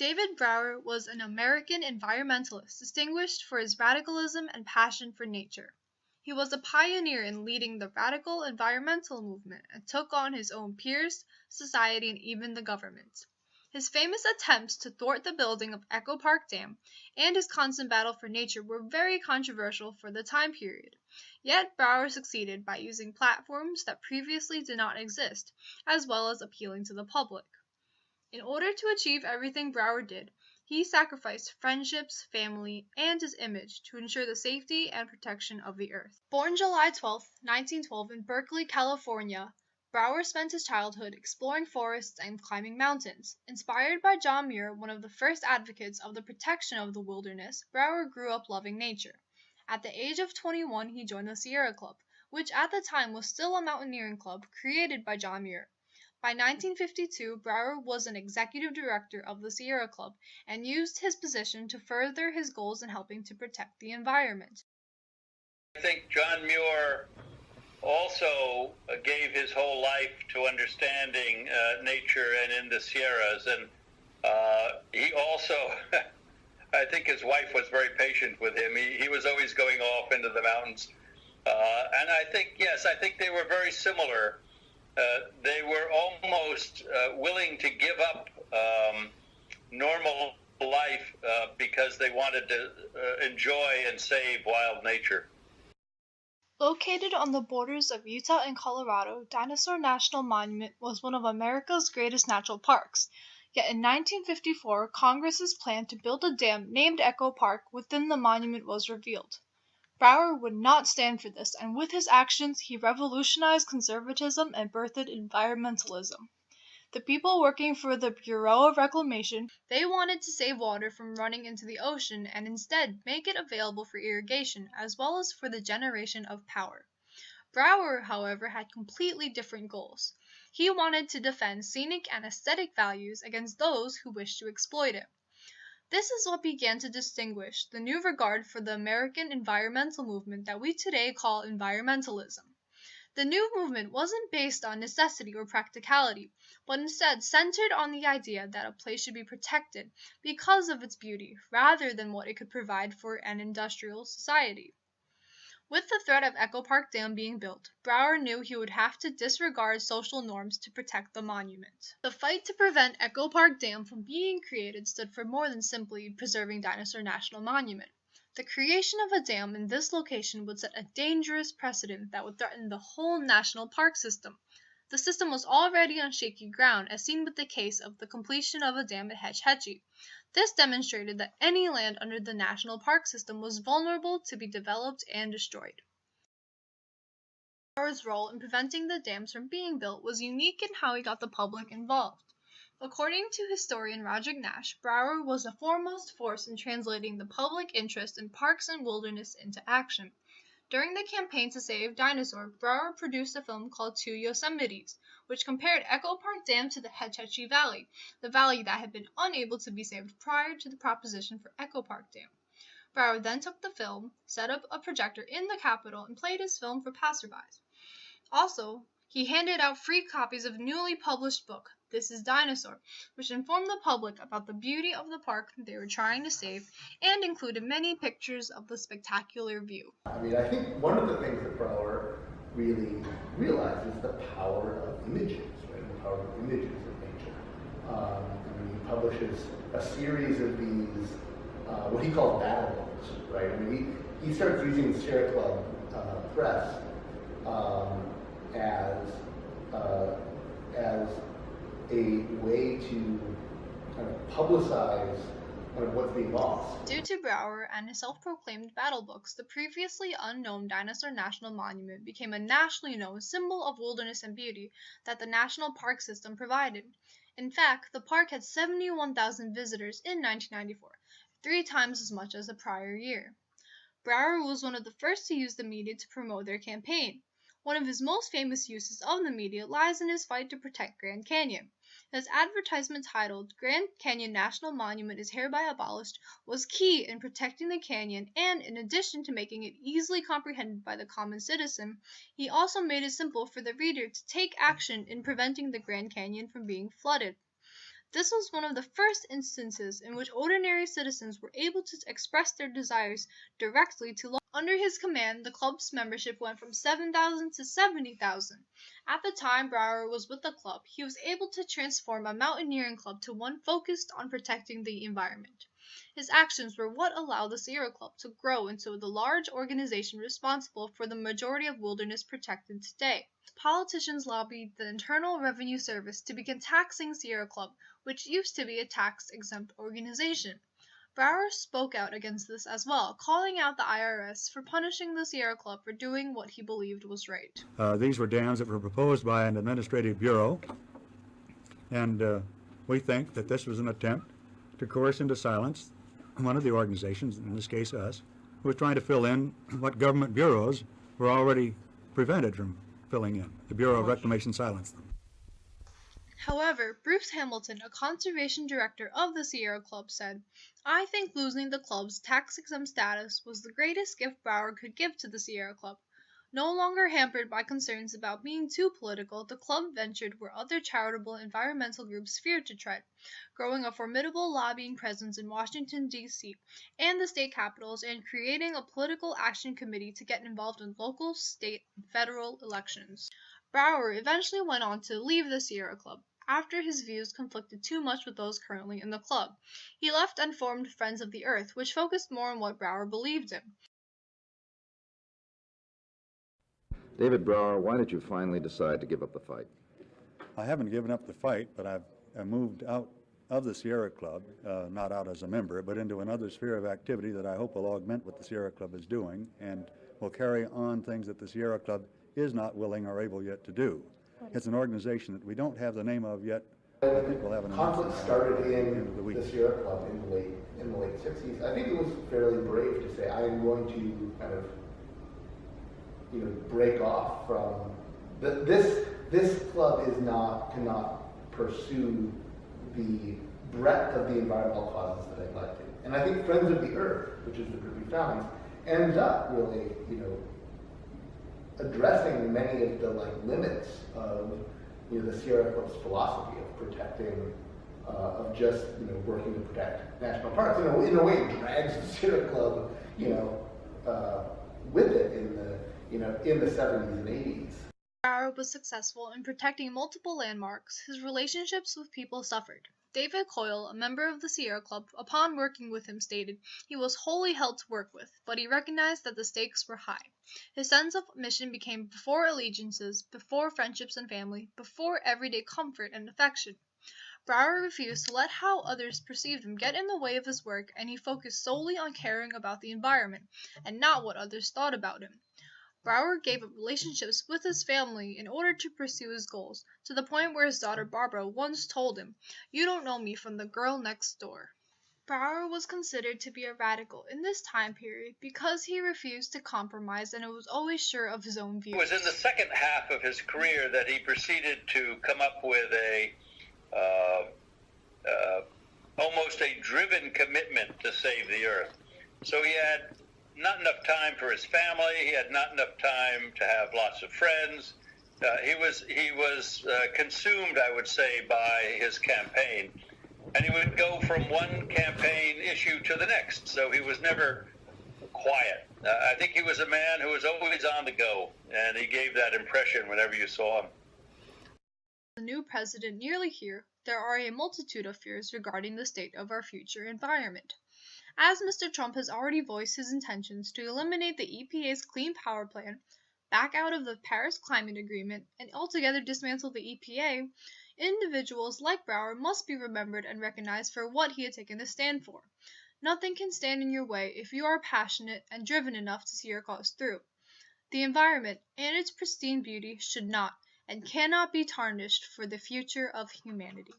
David Brower was an American environmentalist distinguished for his radicalism and passion for nature. He was a pioneer in leading the radical environmental movement and took on his own peers, society, and even the government. His famous attempts to thwart the building of Echo Park Dam and his constant battle for nature were very controversial for the time period. Yet Brower succeeded by using platforms that previously did not exist, as well as appealing to the public. In order to achieve everything Brower did, he sacrificed friendships, family, and his image to ensure the safety and protection of the Earth. Born July 12, 1912 in Berkeley, California, Brower spent his childhood exploring forests and climbing mountains. Inspired by John Muir, one of the first advocates of the protection of the wilderness, Brower grew up loving nature. At the age of 21, he joined the Sierra Club, which at the time was still a mountaineering club created by John Muir. By 1952, Brower was an executive director of the Sierra Club and used his position to further his goals in helping to protect the environment. I think John Muir also gave his whole life to understanding nature and in the Sierras, and he also, I think his wife was very patient with him. He was always going off into the mountains, and I think they were very similar. They were almost willing to give up normal life because they wanted to enjoy and save wild nature. Located on the borders of Utah and Colorado, Dinosaur National Monument was one of America's greatest natural parks. Yet in 1954, Congress's plan to build a dam named Echo Park within the monument was revealed. Brower would not stand for this, and with his actions, he revolutionized conservatism and birthed environmentalism. The people working for the Bureau of Reclamation, they wanted to save water from running into the ocean and instead make it available for irrigation as well as for the generation of power. Brower, however, had completely different goals. He wanted to defend scenic and aesthetic values against those who wished to exploit it. This is what began to distinguish the new regard for the American environmental movement that we today call environmentalism. The new movement wasn't based on necessity or practicality, but instead centered on the idea that a place should be protected because of its beauty, rather than what it could provide for an industrial society. With the threat of Echo Park Dam being built, Brower knew he would have to disregard social norms to protect the monument. The fight to prevent Echo Park Dam from being created stood for more than simply preserving Dinosaur National Monument. The creation of a dam in this location would set a dangerous precedent that would threaten the whole national park system. The system was already on shaky ground, as seen with the case of the completion of a dam at Hetch Hetchy. This demonstrated that any land under the national park system was vulnerable to be developed and destroyed. Brower's role in preventing the dams from being built was unique in how he got the public involved. According to historian Roderick Nash, Brower was the foremost force in translating the public interest in parks and wilderness into action. During the campaign to save Dinosaur, Brower produced a film called Two Yosemites, which compared Echo Park Dam to the Hetch Hetchy Valley, the valley that had been unable to be saved prior to the proposition for Echo Park Dam. Brower then took the film, set up a projector in the Capitol, and played his film for passerbys. Also, he handed out free copies of a newly published book, This is Dinosaur, which informed the public about the beauty of the park they were trying to save and included many pictures of the spectacular view. I think one of the things that Brower really realized is the power of images, right? The power of images of nature. He publishes a series of these, what he calls battle books, right? He starts using the Sierra Club press as a way to kind of publicize kind of what's being lost. Due to Brower and his self-proclaimed battle books, the previously unknown Dinosaur National Monument became a nationally known symbol of wilderness and beauty that the national park system provided. In fact, the park had 71,000 visitors in 1994, 3 times as much as the prior year. Brower was one of the first to use the media to promote their campaign. One of his most famous uses of the media lies in his fight to protect Grand Canyon. His advertisement titled "Grand Canyon National Monument is hereby abolished" was key in protecting the canyon, and in addition to making it easily comprehended by the common citizen, he also made it simple for the reader to take action in preventing the Grand Canyon from being flooded. This was one of the first instances in which ordinary citizens were able to express their desires directly to law. Under his command, the club's membership went from 7,000 to 70,000. At the time Brower was with the club, he was able to transform a mountaineering club to one focused on protecting the environment. His actions were what allowed the Sierra Club to grow into the large organization responsible for the majority of wilderness protected today. Politicians lobbied the Internal Revenue Service to begin taxing Sierra Club, which used to be a tax-exempt organization. Brower spoke out against this as well, calling out the IRS for punishing the Sierra Club for doing what he believed was right. These were dams that were proposed by an administrative bureau, and we think that this was an attempt to coerce into silence one of the organizations, in this case us, who was trying to fill in what government bureaus were already prevented from filling in. The Bureau of Reclamation silenced them. However, Bruce Hamilton, a conservation director of the Sierra Club, said, "I think losing the club's tax-exempt status was the greatest gift Brower could give to the Sierra Club. No longer hampered by concerns about being too political, the club ventured where other charitable environmental groups feared to tread, growing a formidable lobbying presence in Washington, D.C. and the state capitals, and creating a political action committee to get involved in local, state, and federal elections." Brower eventually went on to leave the Sierra Club after his views conflicted too much with those currently in the club. He left and formed Friends of the Earth, which focused more on what Brower believed in. David Brower, why did you finally decide to give up the fight? I haven't given up the fight, but I've moved out of the Sierra Club, not out as a member, but into another sphere of activity that I hope will augment what the Sierra Club is doing and will carry on things that the Sierra Club is not willing or able yet to do. It's an organization that we don't have the name of yet. I think we'll have an conflict started in the Sierra Club in the late 60s. I think it was fairly brave to say, I am going to kind of break off from this club cannot pursue the breadth of the environmental causes that I'd like to. And I think Friends of the Earth, which is the group we found, ends up really, addressing many of the limits of the Sierra Club's philosophy of protecting, of just working to protect national parks. In a way, it drags the Sierra Club, with it in the 70s and 80s. Brower was successful in protecting multiple landmarks. His relationships with people suffered. David Coyle, a member of the Sierra Club, upon working with him stated he was wholly hell to work with, but he recognized that the stakes were high. His sense of mission became before allegiances, before friendships and family, before everyday comfort and affection. Brower refused to let how others perceived him get in the way of his work, and he focused solely on caring about the environment, and not what others thought about him. Brower gave up relationships with his family in order to pursue his goals, to the point where his daughter Barbara once told him, "You don't know me from the girl next door." Brower was considered to be a radical in this time period because he refused to compromise and was always sure of his own views. It was in the second half of his career that he proceeded to come up with almost a driven commitment to save the earth. So he had not enough time for his family. He had not enough time to have lots of friends. He was consumed, I would say, by his campaign. And he would go from one campaign issue to the next. So he was never quiet. I think he was a man who was always on the go, and he gave that impression whenever you saw him. The new president nearly here, there are a multitude of fears regarding the state of our future environment. As Mr. Trump has already voiced his intentions to eliminate the EPA's Clean Power Plan, back out of the Paris Climate Agreement, and altogether dismantle the EPA, individuals like Brower must be remembered and recognized for what he had taken a stand for. Nothing can stand in your way if you are passionate and driven enough to see your cause through. The environment and its pristine beauty should not and cannot be tarnished for the future of humanity.